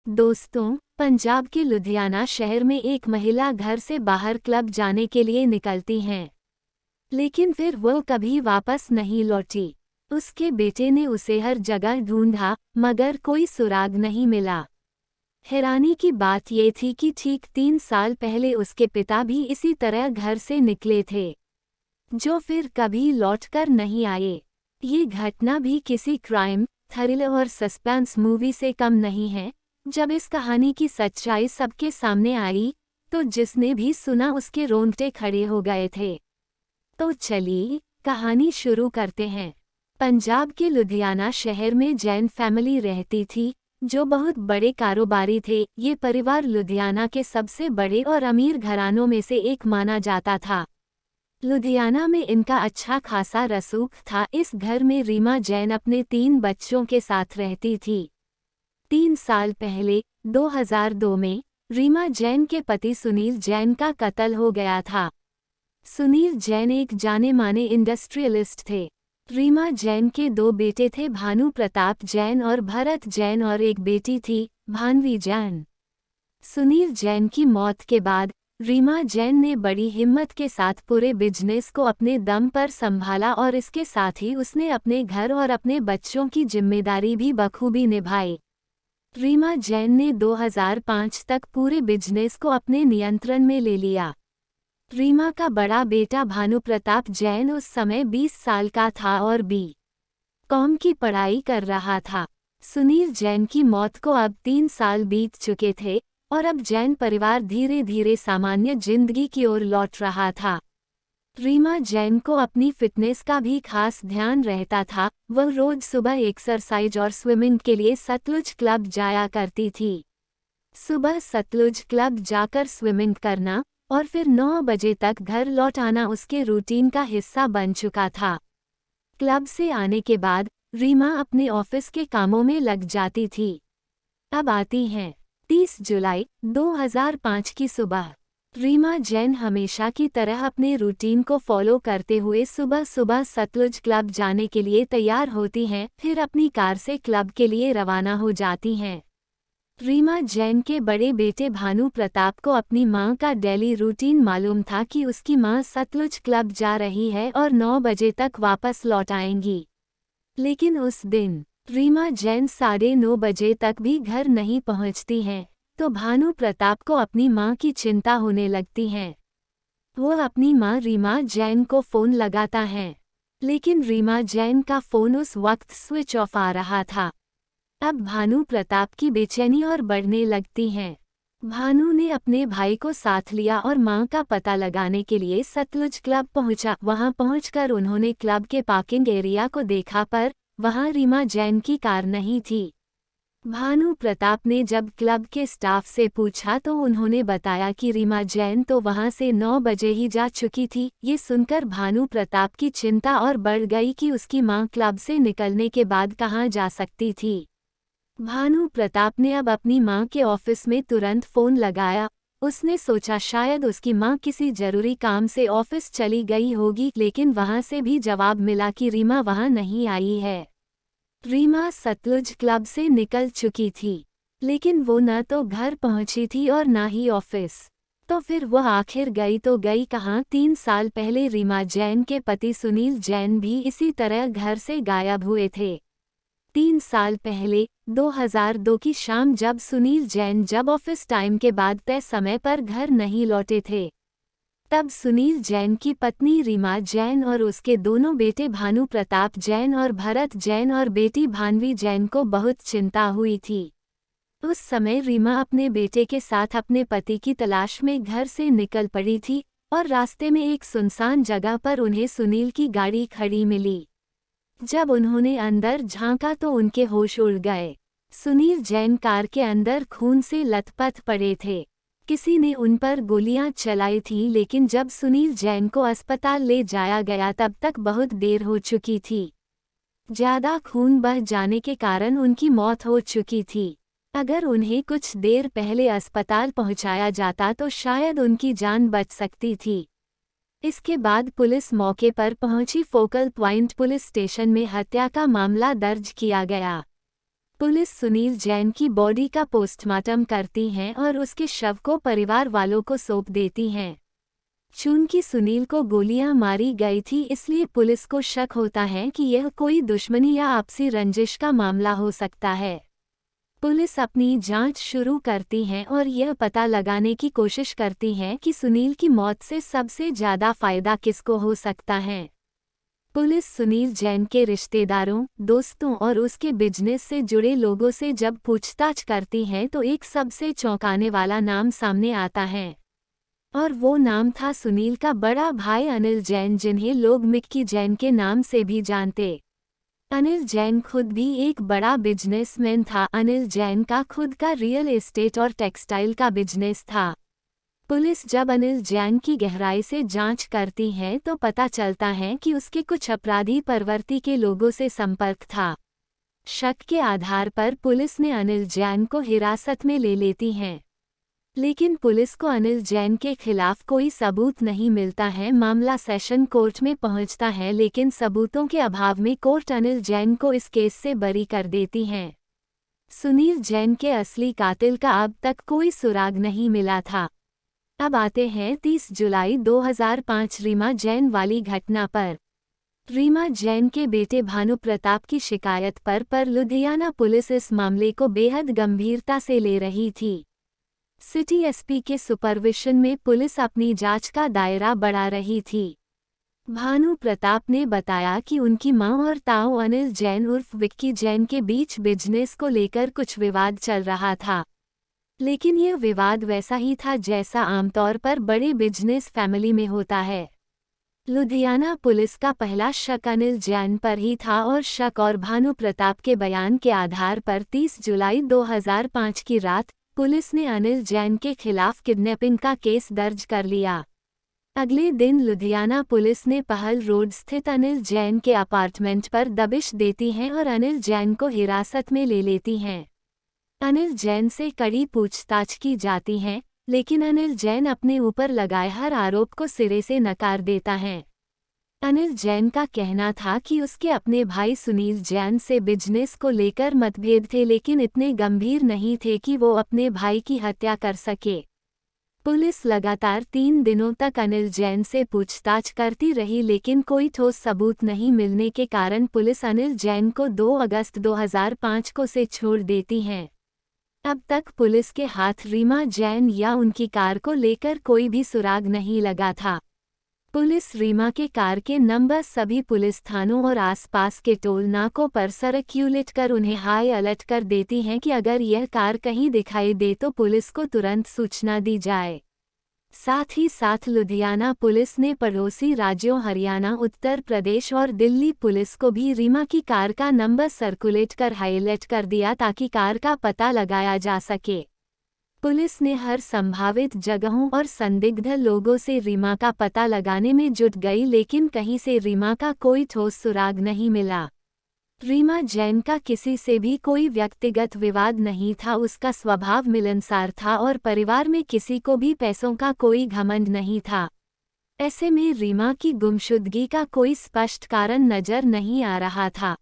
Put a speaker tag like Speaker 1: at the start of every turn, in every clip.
Speaker 1: दोस्तों, पंजाब के लुधियाना शहर में एक महिला घर से बाहर क्लब जाने के लिए निकलती हैं। लेकिन फिर वो कभी वापस नहीं लौटी। उसके बेटे ने उसे हर जगह ढूंढा, मगर कोई सुराग नहीं मिला। हैरानी की बात ये थी कि ठीक 3 साल पहले उसके पिता भी इसी तरह घर से निकले थे, जो फिर कभी लौटकर नहीं आए। ये घटना भी किसी क्राइम, थ्रिलर और सस्पेंस मूवी से कम नहीं है। जब इस कहानी की सच्चाई सबके सामने आई, तो जिसने भी सुना उसके रोंगटे खड़े हो गए थे। तो चलिए कहानी शुरू करते हैं। पंजाब के लुधियाना शहर में जैन फैमिली रहती थी, जो बहुत बड़े कारोबारी थे। ये परिवार लुधियाना के सबसे बड़े और अमीर घरानों में से एक माना जाता था। लुधियाना में इनका अच्छा खासा रसूख था। इस घर में रीमा जैन अपने 3 बच्चों के साथ रहती थी। 3 साल पहले 2002 में रीमा जैन के पति सुनील जैन का कत्ल हो गया था। सुनील जैन एक जाने माने इंडस्ट्रियलिस्ट थे। रीमा जैन के 2 बेटे थे, भानु प्रताप जैन और भरत जैन, और एक बेटी थी, भानवी जैन। सुनील जैन की मौत के बाद रीमा जैन ने बड़ी हिम्मत के साथ पूरे बिजनेस को अपने दम पर संभाला, और इसके साथ ही उसने अपने घर और अपने बच्चों की जिम्मेदारी भी बखूबी निभाई। रीमा जैन ने 2005 तक पूरे बिजनेस को अपने नियंत्रण में ले लिया। रीमा का बड़ा बेटा भानु प्रताप जैन उस समय 20 साल का था और बी.कॉम की पढ़ाई कर रहा था। सुनील जैन की मौत को अब 3 साल बीत चुके थे, और अब जैन परिवार धीरे धीरे सामान्य जिंदगी की ओर लौट रहा था। रीमा जैन को अपनी फिटनेस का भी खास ध्यान रहता था। वह रोज सुबह एक्सरसाइज और स्विमिंग के लिए सतलुज क्लब जाया करती थी। सुबह सतलुज क्लब जाकर स्विमिंग करना और फिर 9 बजे तक घर लौट आना उसके रूटीन का हिस्सा बन चुका था। क्लब से आने के बाद रीमा अपने ऑफिस के कामों में लग जाती थी। अब आती हैं 30 जुलाई 2005 की सुबह। रीमा जैन हमेशा की तरह अपने रूटीन को फॉलो करते हुए सुबह सुबह सतलुज क्लब जाने के लिए तैयार होती हैं, फिर अपनी कार से क्लब के लिए रवाना हो जाती हैं। रीमा जैन के बड़े बेटे भानु प्रताप को अपनी मां का डेली रूटीन मालूम था कि उसकी मां सतलुज क्लब जा रही है और 9 बजे तक वापस लौट आएंगी। लेकिन उस दिन रीमा जैन 9:30 बजे तक भी घर नहीं पहुंचती हैं, तो भानु प्रताप को अपनी मां की चिंता होने लगती है। वो अपनी मां रीमा जैन को फ़ोन लगाता है, लेकिन रीमा जैन का फ़ोन उस वक्त स्विच ऑफ आ रहा था। अब भानु प्रताप की बेचैनी और बढ़ने लगती है। भानु ने अपने भाई को साथ लिया और मां का पता लगाने के लिए सतलुज क्लब पहुंचा। वहां पहुंचकर उन्होंने क्लब के पार्किंग एरिया को देखा, पर वहां रीमा जैन की कार नहीं थी। भानु प्रताप ने जब क्लब के स्टाफ से पूछा तो उन्होंने बताया कि रीमा जैन तो वहां से 9 बजे ही जा चुकी थी। ये सुनकर भानु प्रताप की चिंता और बढ़ गई कि उसकी मां क्लब से निकलने के बाद कहां जा सकती थी। भानु प्रताप ने अब अपनी मां के ऑफिस में तुरंत फ़ोन लगाया। उसने सोचा शायद उसकी मां किसी जरूरी काम से ऑफिस चली गई होगी, लेकिन वहां से भी जवाब मिला कि रीमा वहां नहीं आई है। रीमा सतलुज क्लब से निकल चुकी थी, लेकिन वो न तो घर पहुंची थी और न ही ऑफिस। तो फिर वह आखिर गई तो गई कहाँ? 3 साल पहले रीमा जैन के पति सुनील जैन भी इसी तरह घर से गायब हुए थे। 3 साल पहले 2002 की शाम जब सुनील जैन ऑफिस टाइम के बाद तय समय पर घर नहीं लौटे थे, तब सुनील जैन की पत्नी रीमा जैन और उसके दोनों बेटे भानु प्रताप जैन और भरत जैन और बेटी भानवी जैन को बहुत चिंता हुई थी। उस समय रीमा अपने बेटे के साथ अपने पति की तलाश में घर से निकल पड़ी थी, और रास्ते में एक सुनसान जगह पर उन्हें सुनील की गाड़ी खड़ी मिली। जब उन्होंने अंदर झांका तो उनके होश उड़ गए। सुनील जैन कार के अंदर खून से लथपथ पड़े थे। किसी ने उन पर गोलियां चलाई थीं, लेकिन जब सुनील जैन को अस्पताल ले जाया गया तब तक बहुत देर हो चुकी थी। ज्यादा खून बह जाने के कारण उनकी मौत हो चुकी थी। अगर उन्हें कुछ देर पहले अस्पताल पहुंचाया जाता तो शायद उनकी जान बच सकती थी। इसके बाद पुलिस मौके पर पहुंची। फोकल प्वाइंट पुलिस स्टेशन में हत्या का मामला दर्ज किया गया। पुलिस सुनील जैन की बॉडी का पोस्टमार्टम करती है और उसके शव को परिवार वालों को सौंप देती हैं। चूंकि सुनील को गोलियां मारी गई थी, इसलिए पुलिस को शक होता है कि यह कोई दुश्मनी या आपसी रंजिश का मामला हो सकता है। पुलिस अपनी जांच शुरू करती है और यह पता लगाने की कोशिश करती है कि सुनील की मौत से सबसे ज्यादा फायदा किसको हो सकता है। पुलिस सुनील जैन के रिश्तेदारों, दोस्तों और उसके बिजनेस से जुड़े लोगों से जब पूछताछ करती है तो एक सबसे चौंकाने वाला नाम सामने आता है, और वो नाम था सुनील का बड़ा भाई अनिल जैन, जिन्हें लोग मिक्की जैन के नाम से भी जानते। अनिल जैन खुद भी एक बड़ा बिजनेसमैन था। अनिल जैन का खुद का रियल एस्टेट और टेक्सटाइल का बिजनेस था। पुलिस जब अनिल जैन की गहराई से जांच करती है तो पता चलता है कि उसके कुछ अपराधी प्रवृत्ति के लोगों से संपर्क था। शक के आधार पर पुलिस ने अनिल जैन को हिरासत में ले लेती है, लेकिन पुलिस को अनिल जैन के खिलाफ कोई सबूत नहीं मिलता है। मामला सेशन कोर्ट में पहुंचता है, लेकिन सबूतों के अभाव में कोर्ट अनिल जैन को इस केस से बरी कर देती है। सुनील जैन के असली कातिल का अब तक कोई सुराग नहीं मिला था। अब आते हैं 30 जुलाई 2005 रीमा जैन वाली घटना पर। रीमा जैन के बेटे भानु प्रताप की शिकायत पर लुधियाना पुलिस इस मामले को बेहद गंभीरता से ले रही थी। सिटी एसपी के सुपरविजन में पुलिस अपनी जांच का दायरा बढ़ा रही थी। भानु प्रताप ने बताया कि उनकी मां और ताऊ अनिल जैन उर्फ विक्की जैन के बीच बिजनेस को लेकर कुछ विवाद चल रहा था, लेकिन यह विवाद वैसा ही था जैसा आमतौर पर बड़े बिजनेस फैमिली में होता है। लुधियाना पुलिस का पहला शक अनिल जैन पर ही था और शक और भानु प्रताप के बयान के आधार पर 30 जुलाई 2005 की रात पुलिस ने अनिल जैन के खिलाफ किडनैपिंग का केस दर्ज कर लिया। अगले दिन लुधियाना पुलिस ने पहल रोड स्थित अनिल जैन के अपार्टमेंट पर दबिश देती है और अनिल जैन को हिरासत में ले लेती हैं। अनिल जैन से कड़ी पूछताछ की जाती है, लेकिन अनिल जैन अपने ऊपर लगाए हर आरोप को सिरे से नकार देता है। अनिल जैन का कहना था कि उसके अपने भाई सुनील जैन से बिजनेस को लेकर मतभेद थे, लेकिन इतने गंभीर नहीं थे कि वो अपने भाई की हत्या कर सके। पुलिस लगातार 3 दिनों तक अनिल जैन से पूछताछ करती रही, लेकिन कोई ठोस सबूत नहीं मिलने के कारण पुलिस अनिल जैन को 2 अगस्त 2005 को से छोड़ देती है। अब तक पुलिस के हाथ रीमा जैन या उनकी कार को लेकर कोई भी सुराग नहीं लगा था। पुलिस रीमा के कार के नंबर सभी पुलिस थानों और आसपास के टोल नाकों पर सर्कुलेट कर उन्हें हाई अलर्ट कर देती हैं कि अगर यह कार कहीं दिखाई दे तो पुलिस को तुरंत सूचना दी जाए। साथ ही साथ लुधियाना पुलिस ने पड़ोसी राज्यों हरियाणा, उत्तर प्रदेश और दिल्ली पुलिस को भी रीमा की कार का नंबर सर्कुलेट कर हाईलाइट कर दिया ताकि कार का पता लगाया जा सके। पुलिस ने हर संभावित जगहों और संदिग्ध लोगों से रीमा का पता लगाने में जुट गई, लेकिन कहीं से रीमा का कोई ठोस सुराग नहीं मिला। रीमा जैन का किसी से भी कोई व्यक्तिगत विवाद नहीं था, उसका स्वभाव मिलनसार था और परिवार में किसी को भी पैसों का कोई घमंड नहीं था। ऐसे में रीमा की गुमशुदगी का कोई स्पष्ट कारण नजर नहीं आ रहा था।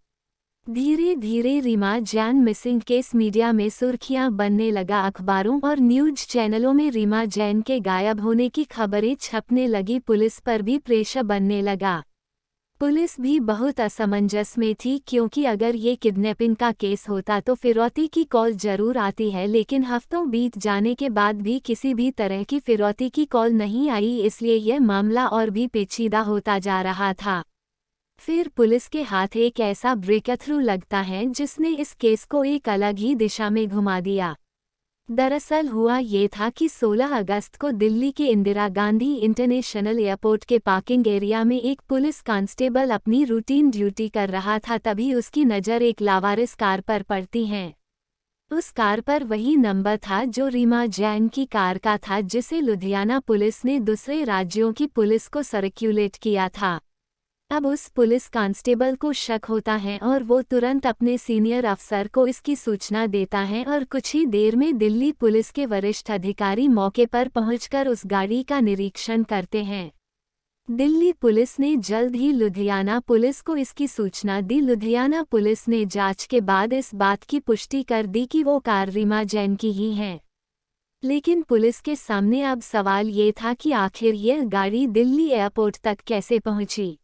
Speaker 1: धीरे धीरे Reema Jain missing case media में सुर्खियां बनने लगा। अखबारों और न्यूज चैनलों में रीमा जैन के गायब होने की खबरें छपने लगी। पुलिस पर भी प्रेशर बनने लगा। पुलिस भी बहुत असमंजस में थी, क्योंकि अगर ये किडनैपिंग का केस होता तो फिरौती की कॉल जरूर आती है, लेकिन हफ्तों बीत जाने के बाद भी किसी भी तरह की फिरौती की कॉल नहीं आई, इसलिए यह मामला और भी पेचीदा होता जा रहा था। फिर पुलिस के हाथ एक ऐसा ब्रेकथ्रू लगता है जिसने इस केस को एक अलग ही दिशा में घुमा दिया। दरअसल हुआ ये था कि 16 अगस्त को दिल्ली के इंदिरा गांधी इंटरनेशनल एयरपोर्ट के पार्किंग एरिया में एक पुलिस कांस्टेबल अपनी रूटीन ड्यूटी कर रहा था। तभी उसकी नज़र एक लावारिस कार पर पड़ती है। उस कार पर वही नंबर था जो रीमा जैन की कार का था, जिसे लुधियाना पुलिस ने दूसरे राज्यों की पुलिस को सर्कुलेट किया था। अब उस पुलिस कांस्टेबल को शक होता है और वो तुरंत अपने सीनियर अफसर को इसकी सूचना देता है और कुछ ही देर में दिल्ली पुलिस के वरिष्ठ अधिकारी मौके पर पहुंचकर उस गाड़ी का निरीक्षण करते हैं। दिल्ली पुलिस ने जल्द ही लुधियाना पुलिस को इसकी सूचना दी। लुधियाना पुलिस ने जांच के बाद इस बात की पुष्टि कर दी कि वो कार रीमा जैन की ही है। लेकिन पुलिस के सामने अब सवाल ये था कि आखिर यह गाड़ी दिल्ली एयरपोर्ट तक कैसे पहुंची।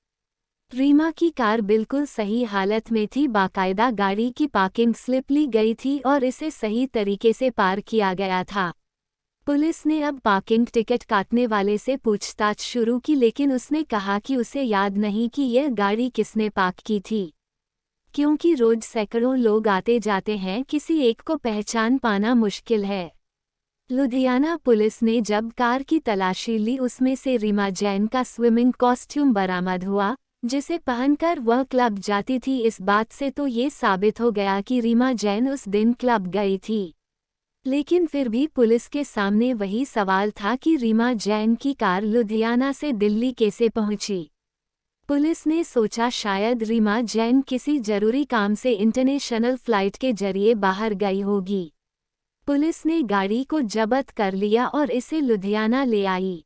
Speaker 1: रीमा की कार बिल्कुल सही हालत में थी, बाकायदा गाड़ी की पार्किंग स्लिप ली गई थी और इसे सही तरीके से पार किया गया था। पुलिस ने अब पार्किंग टिकट काटने वाले से पूछताछ शुरू की, लेकिन उसने कहा कि उसे याद नहीं कि यह गाड़ी किसने पार्क की थी। क्योंकि रोज सैकड़ों लोग आते जाते हैं, किसी एक को पहचान पाना मुश्किल है। लुधियाना पुलिस ने जब कार की तलाशी ली, उसमें से रीमा जैन का स्विमिंग कॉस्ट्यूम बरामद हुआ, जिसे पहनकर वह क्लब जाती थी। इस बात से तो ये साबित हो गया कि रीमा जैन उस दिन क्लब गई थी। लेकिन फिर भी पुलिस के सामने वही सवाल था कि रीमा जैन की कार लुधियाना से दिल्ली कैसे पहुंची। पुलिस ने सोचा शायद रीमा जैन किसी जरूरी काम से इंटरनेशनल फ्लाइट के जरिए बाहर गई होगी। पुलिस ने गाड़ी को जब्त कर लिया और इसे लुधियाना ले आई।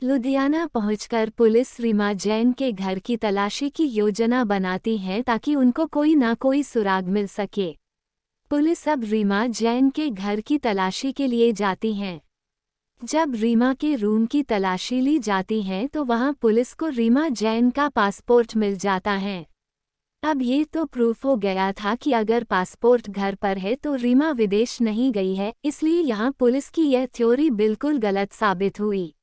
Speaker 1: लुधियाना पहुंचकर पुलिस रीमा जैन के घर की तलाशी की योजना बनाती है ताकि उनको कोई ना कोई सुराग मिल सके। पुलिस अब रीमा जैन के घर की तलाशी के लिए जाती हैं। जब रीमा के रूम की तलाशी ली जाती है तो वहां पुलिस को रीमा जैन का पासपोर्ट मिल जाता है। अब ये तो प्रूफ हो गया था कि अगर पासपोर्ट घर पर है तो रीमा विदेश नहीं गई है, इसलिए यहाँ पुलिस की यह थ्योरी बिल्कुल गलत साबित हुई।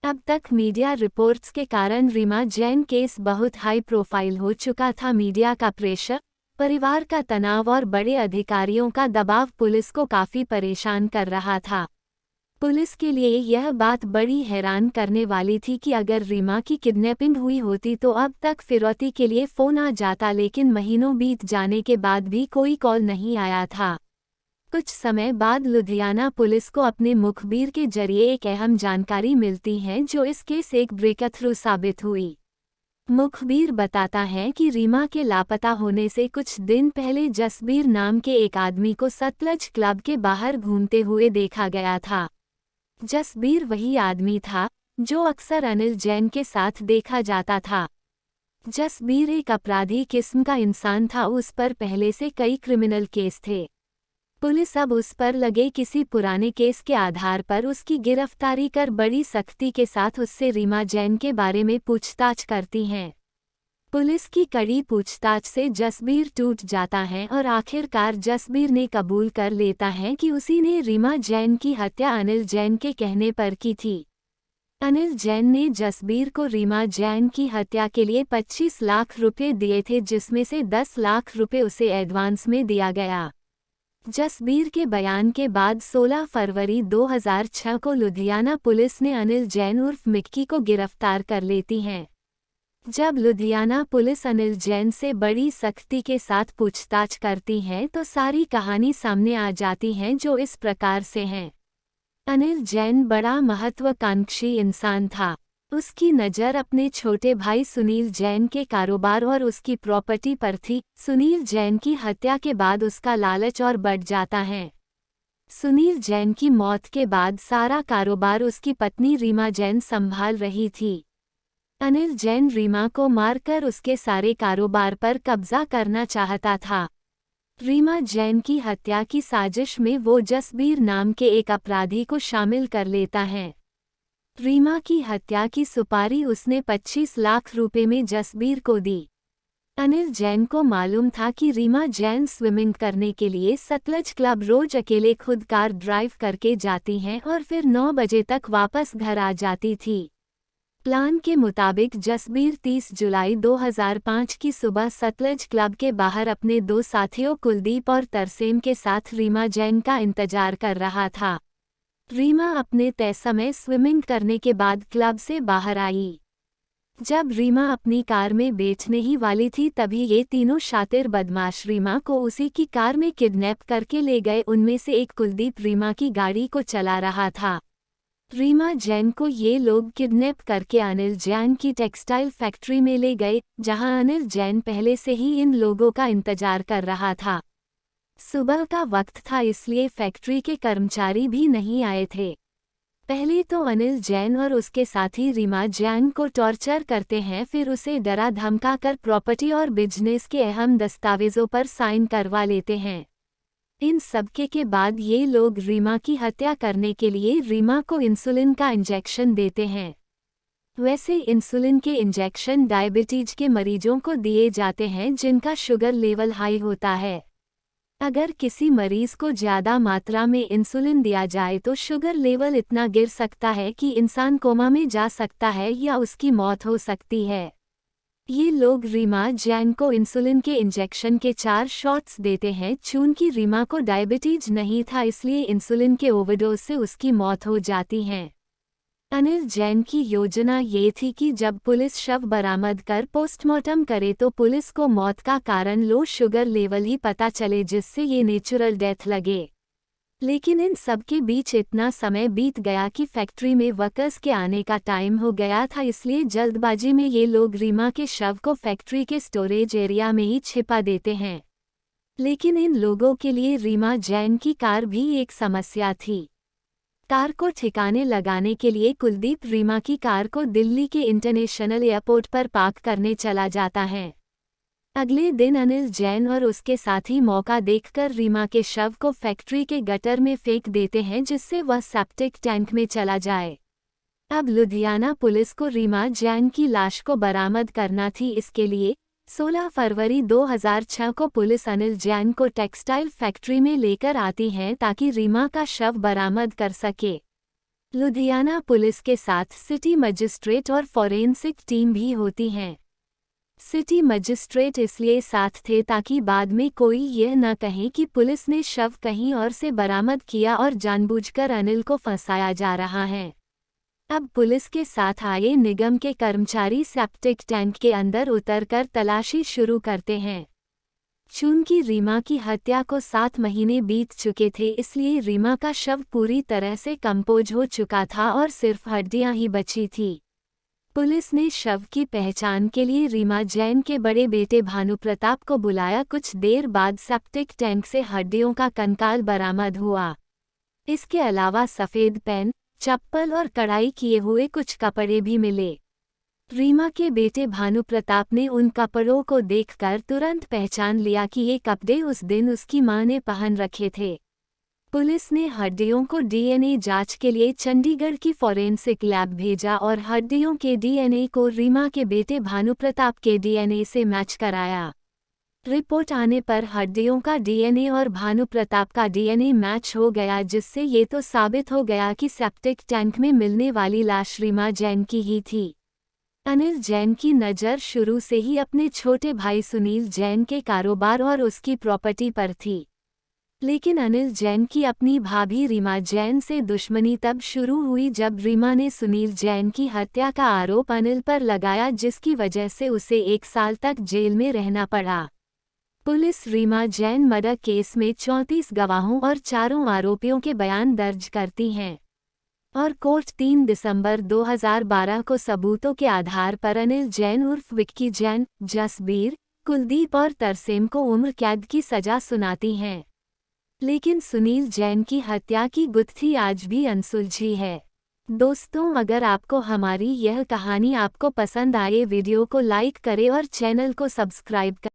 Speaker 1: अब तक मीडिया रिपोर्ट्स के कारण रीमा जैन केस बहुत हाई प्रोफाइल हो चुका था। मीडिया का प्रेशर, परिवार का तनाव और बड़े अधिकारियों का दबाव पुलिस को काफी परेशान कर रहा था। पुलिस के लिए यह बात बड़ी हैरान करने वाली थी कि अगर रीमा की किडनैपिंग हुई होती तो अब तक फिरौती के लिए फोन आ जाता, लेकिन महीनों बीत जाने के बाद भी कोई कॉल नहीं आया था। कुछ समय बाद लुधियाना पुलिस को अपने मुखबिर के जरिए एक अहम जानकारी मिलती है, जो इस केस एक ब्रेकथ्रू साबित हुई। मुखबिर बताता है कि रीमा के लापता होने से कुछ दिन पहले जसबीर नाम के एक आदमी को सतलज क्लब के बाहर घूमते हुए देखा गया था। जसबीर वही आदमी था जो अक्सर अनिल जैन के साथ देखा जाता था। जसबीर एक अपराधी किस्म का इंसान था, उस पर पहले से कई क्रिमिनल केस थे। पुलिस अब उस पर लगे किसी पुराने केस के आधार पर उसकी गिरफ्तारी कर बड़ी सख्ती के साथ उससे रीमा जैन के बारे में पूछताछ करती हैं। पुलिस की कड़ी पूछताछ से जसबीर टूट जाता है और आखिरकार जसबीर ने कबूल कर लेता है कि उसी ने रीमा जैन की हत्या अनिल जैन के कहने पर की थी। अनिल जैन ने जसबीर को रीमा जैन की हत्या के लिए 25 लाख रुपए दिए थे, जिसमें से 10 लाख रुपए उसे एडवांस में दिया गया। जसबीर के बयान के बाद 16 फरवरी 2006 को लुधियाना पुलिस ने अनिल जैन उर्फ मिक्की को गिरफ्तार कर लेती है। जब लुधियाना पुलिस अनिल जैन से बड़ी सख्ती के साथ पूछताछ करती है तो सारी कहानी सामने आ जाती है, जो इस प्रकार से है। अनिल जैन बड़ा महत्वाकांक्षी इंसान था। उसकी नज़र अपने छोटे भाई सुनील जैन के कारोबार और उसकी प्रॉपर्टी पर थी। सुनील जैन की हत्या के बाद उसका लालच और बढ़ जाता है। सुनील जैन की मौत के बाद सारा कारोबार उसकी पत्नी रीमा जैन संभाल रही थी। अनिल जैन रीमा को मारकर उसके सारे कारोबार पर कब्जा करना चाहता था। रीमा जैन की हत्या की साजिश में वो जसबीर नाम के एक अपराधी को शामिल कर लेता है। रीमा की हत्या की सुपारी उसने 25 लाख रुपए में जसबीर को दी। अनिल जैन को मालूम था कि रीमा जैन स्विमिंग करने के लिए सतलज क्लब रोज अकेले खुद कार ड्राइव करके जाती हैं और फिर 9 बजे तक वापस घर आ जाती थी। प्लान के मुताबिक जसबीर 30 जुलाई 2005 की सुबह सतलज क्लब के बाहर अपने 2 साथियों कुलदीप और तरसेम के साथ रीमा जैन का इंतजार कर रहा था। रीमा अपने तय समय स्विमिंग करने के बाद क्लब से बाहर आई। जब रीमा अपनी कार में बैठने ही वाली थी तभी ये तीनों शातिर बदमाश रीमा को उसी की कार में किडनैप करके ले गए। उनमें से एक कुलदीप रीमा की गाड़ी को चला रहा था। रीमा जैन को ये लोग किडनैप करके अनिल जैन की टेक्सटाइल फैक्ट्री में ले गए, जहां अनिल जैन पहले से ही इन लोगों का इंतजार कर रहा था। सुबह का वक्त था, इसलिए फैक्ट्री के कर्मचारी भी नहीं आए थे। पहले तो अनिल जैन और उसके साथी रीमा जैन को टॉर्चर करते हैं, फिर उसे डरा धमका कर प्रॉपर्टी और बिजनेस के अहम दस्तावेजों पर साइन करवा लेते हैं। इन सबके के बाद ये लोग रीमा की हत्या करने के लिए रीमा को इंसुलिन का इंजेक्शन देते हैं। वैसे इंसुलिन के इंजेक्शन डायबिटीज के मरीजों को दिए जाते हैं जिनका शुगर लेवल हाई होता है। अगर किसी मरीज को ज़्यादा मात्रा में इंसुलिन दिया जाए तो शुगर लेवल इतना गिर सकता है कि इंसान कोमा में जा सकता है या उसकी मौत हो सकती है। ये लोग रीमा जैन को इंसुलिन के इंजेक्शन के 4 शॉट्स देते हैं। चूंकि रीमा को डायबिटीज नहीं था, इसलिए इंसुलिन के ओवरडोज से उसकी मौत हो जाती है। अनिल जैन की योजना ये थी कि जब पुलिस शव बरामद कर पोस्टमार्टम करे तो पुलिस को मौत का कारण लो शुगर लेवल ही पता चले, जिससे ये नेचुरल डेथ लगे। लेकिन इन सब के बीच इतना समय बीत गया कि फैक्ट्री में वर्कर्स के आने का टाइम हो गया था, इसलिए जल्दबाजी में ये लोग रीमा के शव को फैक्ट्री के स्टोरेज एरिया में ही छिपा देते हैं। लेकिन इन लोगों के लिए रीमा जैन की कार भी एक समस्या थी। कार को ठिकाने लगाने के लिए कुलदीप रीमा की कार को दिल्ली के इंटरनेशनल एयरपोर्ट पर पार्क करने चला जाता है। अगले दिन अनिल जैन और उसके साथी मौका देखकर रीमा के शव को फैक्ट्री के गटर में फेंक देते हैं, जिससे वह सेप्टिक टैंक में चला जाए। अब लुधियाना पुलिस को रीमा जैन की लाश को बरामद करना थी। इसके लिए 16 फरवरी 2006 को पुलिस अनिल जैन को टेक्सटाइल फैक्ट्री में लेकर आती है ताकि रीमा का शव बरामद कर सके। लुधियाना पुलिस के साथ सिटी मजिस्ट्रेट और फॉरेंसिक टीम भी होती हैं। सिटी मजिस्ट्रेट इसलिए साथ थे ताकि बाद में कोई यह न कहे कि पुलिस ने शव कहीं और से बरामद किया और जानबूझकर अनिल को फंसाया जा रहा है। अब पुलिस के साथ आए निगम के कर्मचारी सेप्टिक टैंक के अंदर उतरकर तलाशी शुरू करते हैं। चूंकि रीमा की हत्या को 7 महीने बीत चुके थे, इसलिए रीमा का शव पूरी तरह से कंपोज हो चुका था और सिर्फ हड्डियां ही बची थी। पुलिस ने शव की पहचान के लिए रीमा जैन के बड़े बेटे भानुप्रताप को बुलाया। कुछ देर बाद सेप्टिक टैंक से हड्डियों का कंकाल बरामद हुआ। इसके अलावा सफ़ेद पेन, चप्पल और कढ़ाई किए हुए कुछ कपड़े भी मिले। रीमा के बेटे भानुप्रताप ने उन कपड़ों को देखकर तुरंत पहचान लिया कि ये कपड़े उस दिन उसकी मां ने पहन रखे थे। पुलिस ने हड्डियों को डीएनए जांच के लिए चंडीगढ़ की फॉरेंसिक लैब भेजा और हड्डियों के डीएनए को रीमा के बेटे भानुप्रताप के डीएनए से मैच कराया। रिपोर्ट आने पर हड्डियों का डीएनए और भानुप्रताप का डीएनए मैच हो गया, जिससे ये तो साबित हो गया कि सेप्टिक टैंक में मिलने वाली लाश रीमा जैन की ही थी। अनिल जैन की नज़र शुरू से ही अपने छोटे भाई सुनील जैन के कारोबार और उसकी प्रॉपर्टी पर थी। लेकिन अनिल जैन की अपनी भाभी रीमा जैन से दुश्मनी तब शुरू हुई जब रीमा ने सुनील जैन की हत्या का आरोप अनिल पर लगाया, जिसकी वजह से उसे 1 साल तक जेल में रहना पड़ा। Police Reema Jain murder case में 34 गवाहों और 4 आरोपियों के बयान दर्ज करती हैं और कोर्ट 3 दिसंबर 2012 को सबूतों के आधार पर अनिल जैन उर्फ विक्की जैन, जसबीर, कुलदीप और तरसेम को उम्र कैद की सजा सुनाती हैं। लेकिन सुनील जैन की हत्या की गुत्थी आज भी अनसुलझी है। दोस्तों, अगर आपको हमारी यह कहानी आपको पसंद आए, वीडियो को लाइक करें और चैनल को सब्सक्राइब करें।